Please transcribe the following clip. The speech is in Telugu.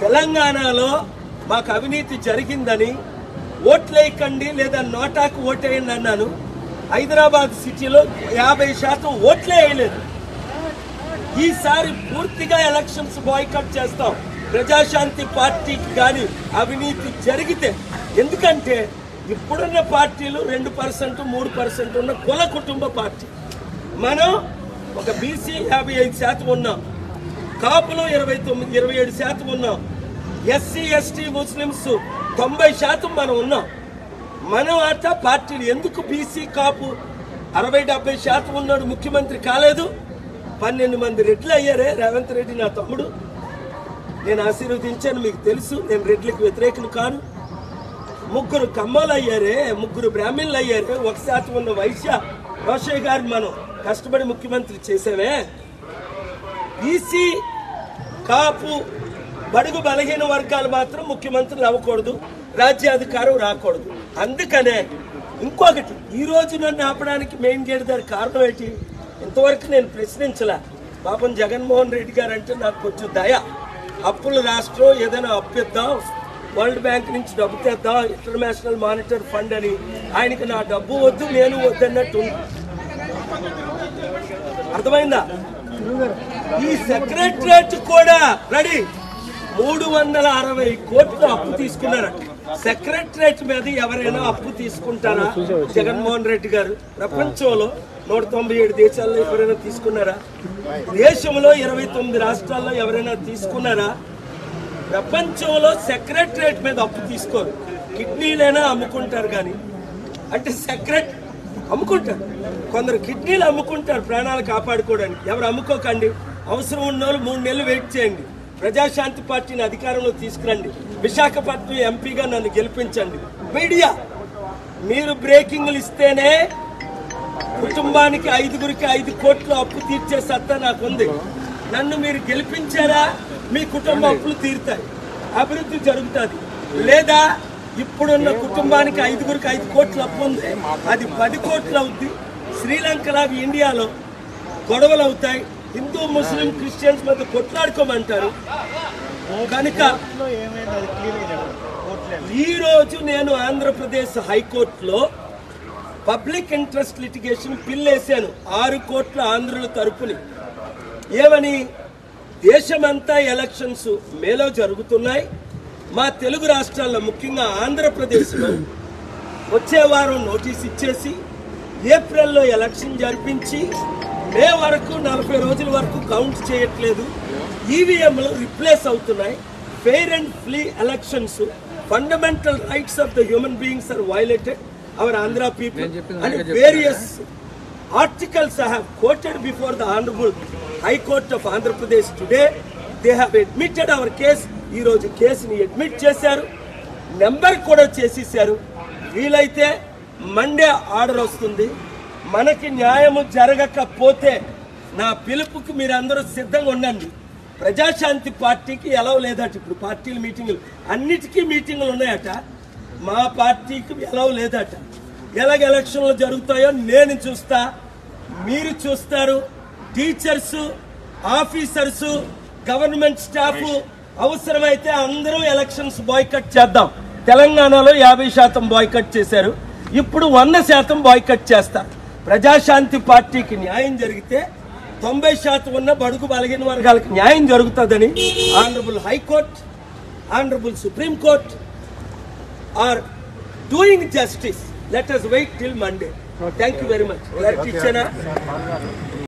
తెలంగాణలో మాకు అవినీతి జరిగిందని ఓట్లేయకండి లేదా నోటాకు ఓటేయండి అన్నాను. హైదరాబాద్ సిటీలో 50% ఓట్లే వేయలేదు. ఈసారి పూర్తిగా ఎలక్షన్స్ బాయ్కాట్ చేస్తాం ప్రజాశాంతి పార్టీకి కానీ అవినీతి జరిగితే. ఎందుకంటే ఇప్పుడున్న పార్టీలు 2% 3% ఉన్న కుల కుటుంబ పార్టీ. మనం ఒక బీసీ 55% ఉన్నాం, కాపులు 27% ఉన్నాం, ఎస్సీ ఎస్టీ ముస్లిమ్స్ 90% మనం ఉన్నాం. మనం అట్ట పార్టీలు ఎందుకు బీసీ కాపు 60-70% ఉన్నాడు ముఖ్యమంత్రి కాలేదు? 12 మంది రెడ్లు అయ్యారే. రేవంత్ రెడ్డి నా తమ్ముడు, నేను ఆశీర్వదించాను, మీకు తెలుసు. నేను రెడ్లకు వ్యతిరేకులు కాను. 3 కమ్మలు అయ్యారే, 3 బ్రాహ్మణులు అయ్యారే. 1% ఉన్న వైశ్య రోషయ్య గారు మనం కష్టపడి ముఖ్యమంత్రి చేసామే. బీసీ కాపు బడుగు బలహీన వర్గాలు మాత్రం ముఖ్యమంత్రులు అవ్వకూడదు, రాజ్యాధికారం రాకూడదు. అందుకనే ఇంకొకటి, ఈ రోజు నన్ను ఆపడానికి మెయిన్ గేట్ దగ్గర కారణం ఏంటి? ఇంతవరకు నేను ప్రశ్నించలే. పాపం జగన్మోహన్ రెడ్డి గారు అంటే నాకు కొంచెం దయ. అప్పుల రాష్ట్రం, ఏదైనా అప్పిద్దాం, వరల్డ్ బ్యాంక్ నుంచి డబ్బు తెద్దాం, ఇంటర్నేషనల్ మానిటరీ ఫండ్ అని. ఆయనకి నా డబ్బు వద్దు, నేను వద్దన్నట్టు. అర్థమైందా? ఈ సెక్రటరేట్ కూడా రెడీ 360 కోట్లు అప్పు తీసుకున్నారట. సెక్రటరేట్ మీద ఎవరైనా అప్పు తీసుకుంటారా? జగన్మోహన్ రెడ్డి గారు ప్రపంచంలో 197 దేశాల్లో ఎవరైనా తీసుకున్నారా? దేశంలో 29 రాష్ట్రాల్లో ఎవరైనా తీసుకున్నారా? ప్రపంచంలో సెక్రటరేట్ మీద అప్పు తీసుకోరు. కిడ్నీలైనా అమ్ముకుంటారు కానీ, అంటే సెక్రటరీ అమ్ముకుంటారు. కొందరు కిడ్నీలు అమ్ముకుంటారు ప్రాణాలు కాపాడుకోవడానికి. ఎవరు అమ్ముకోకండి. అవసరం ఉన్న వాళ్ళు 3 నెలలు వెయిట్ చేయండి. ప్రజాశాంతి పార్టీని అధికారంలో తీసుకురండి. విశాఖపట్నం ఎంపీగా నన్ను గెలిపించండి. మీడియా, మీరు బ్రేకింగ్లు ఇస్తేనే కుటుంబానికి 5గురికి 5 కోట్లు అప్పు తీర్చే సత్తా నాకుంది. నన్ను మీరు గెలిపించారా, మీ కుటుంబ అప్పులు తీరుతాయి, అభివృద్ధి జరుగుతుంది. లేదా ఇప్పుడున్న కుటుంబానికి 5గురికి 5 కోట్లు అప్పు ఉంది, అది 10 కోట్లు అవుద్ది. శ్రీలంకలాగా ఇండియాలో గొడవలు అవుతాయి. హిందూ ముస్లిం క్రిస్టియన్స్ మధ్య కొట్లాడుకోమంటారు. కనుక ఈరోజు నేను ఆంధ్రప్రదేశ్ హైకోర్టులో పబ్లిక్ ఇంట్రెస్ట్ లిటిగేషన్ బిల్ వేశాను 6 కోట్ల ఆంధ్రుల తరపుని. ఏమని? దేశమంతా ఎలక్షన్స్ మేలో జరుగుతున్నాయి. మా తెలుగు రాష్ట్రాల్లో ముఖ్యంగా ఆంధ్రప్రదేశ్లో వచ్చే వారం నోటీస్ ఇచ్చేసి ఏప్రిల్లో ఎలక్షన్ జరిపించి మే వరకు 40 రోజుల వరకు కౌంట్ చేయట్లేదు. ఈవీఎంలు రిప్లేస్ అవుతున్నాయి. Fair and free elections, fundamental rights of the human beings are violated. Our Andhra people and various articles I have quoted before the Honorable High Court of Andhra Pradesh today. They have admitted our case. ఈ రోజు కేసుని అడ్మిట్ చేశారు, నెంబర్ కూడా చేసేసారు. వీలైతే మండే ఆర్డర్ వస్తుంది. మనకి న్యాయము జరగకపోతే నా పిలుపుకి మీరందరూ సిద్ధంగా ఉండండి. ప్రజాశాంతి పార్టీకి ఎలా లేదట. ఇప్పుడు పార్టీల మీటింగులు అన్నిటికీ మీటింగులు ఉన్నాయట. మా పార్టీకి ఎలా లేదట. ఎలాగ ఎలక్షన్లు జరుగుతాయో నేను చూస్తా, మీరు చూస్తారు. టీచర్స్, ఆఫీసర్స్, గవర్నమెంట్ స్టాఫ్ అవసరమైతే అందరూ ఎలక్షన్స్ బాయ్కట్ చేద్దాం. తెలంగాణలో 50% బాయ్కట్ చేశారు, ఇప్పుడు 100% బాయ్కట్ చేస్తారు. ప్రజాశాంతి పార్టీకి న్యాయం జరిగితే 90% ఉన్న బడుగు బలహీన వర్గాలకు న్యాయం జరుగుతుందని honourable high court, honourable supreme court are doing justice. Let us wait till Monday. Thank you very much.